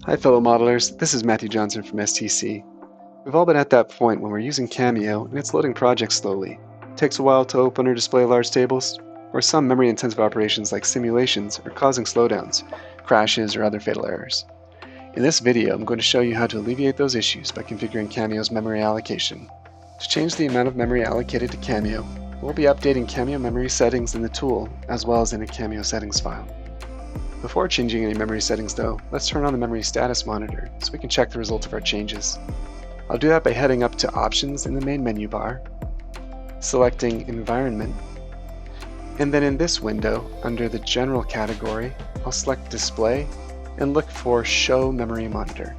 Hi fellow modelers, this is Matthew Johnson from STC. We've all been at that point when we're using Cameo and it's loading projects slowly. It takes a while to open or display large tables, or some memory-intensive operations like simulations are causing slowdowns, crashes, or other fatal errors. In this video, I'm going to show you how to alleviate those issues by configuring Cameo's memory allocation. To change the amount of memory allocated to Cameo, we'll be updating Cameo memory settings in the tool as well as in a Cameo settings file. Before changing any memory settings though, let's turn on the memory status monitor so we can check the results of our changes. I'll do that by heading up to Options in the main menu bar, selecting Environment, and then in this window, under the General category, I'll select Display and look for Show Memory Monitor.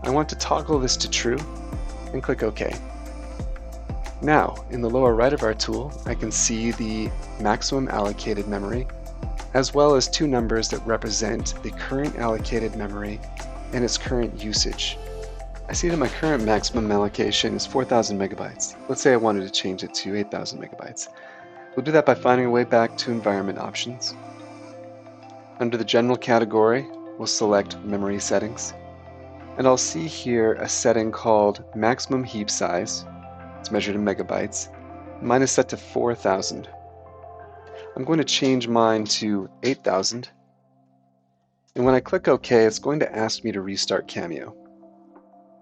I want to toggle this to True and click OK. Now, in the lower right of our tool, I can see the maximum allocated memory as well as two numbers that represent the current allocated memory and its current usage. I see that my current maximum allocation is 4,000 megabytes. Let's say I wanted to change it to 8,000 megabytes. We'll do that by finding a way back to Environment Options. Under the General category, we'll select Memory Settings, and I'll see here a setting called Maximum Heap Size. It's measured in megabytes. Mine is set to 4,000. I'm going to change mine to 8,000, and when I click OK, it's going to ask me to restart Cameo.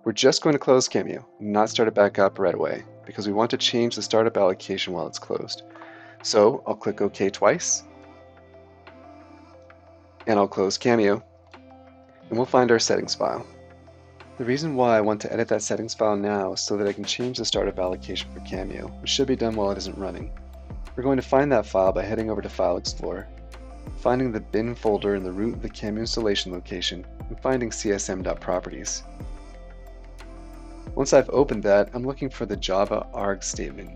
We're just going to close Cameo, not start it back up right away, because we want to change the startup allocation while it's closed. So I'll click OK twice, and I'll close Cameo, and we'll find our settings file. The reason why I want to edit that settings file now is so that I can change the startup allocation for Cameo, which should be done while it isn't running. We're going to find that file by heading over to File Explorer, finding the bin folder in the root of the Cameo installation location, and finding csm.properties. Once I've opened that, I'm looking for the Java arg statement.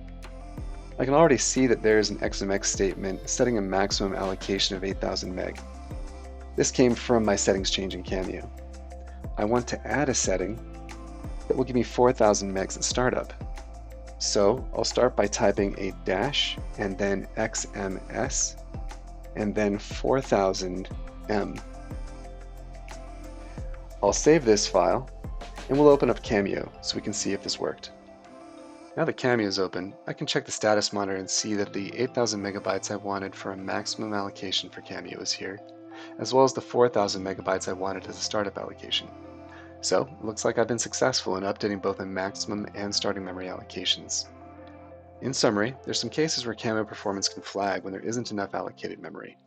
I can already see that there is an XMX statement setting a maximum allocation of 8,000 meg. This came from my settings change in Cameo. I want to add a setting that will give me 4,000 megs at startup. So I'll start by typing a dash and then XMS and then 4000 M. I'll save this file and we'll open up Cameo so we can see if this worked. Now that Cameo is open, I can check the status monitor and see that the 8,000 megabytes I wanted for a maximum allocation for Cameo is here, as well as the 4,000 megabytes I wanted as a startup allocation. So, it looks like I've been successful in updating both the maximum and starting memory allocations. In summary, there's some cases where Cameo performance can flag when there isn't enough allocated memory.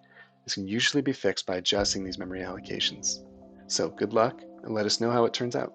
This can usually be fixed by adjusting these memory allocations. So, good luck, and let us know how it turns out.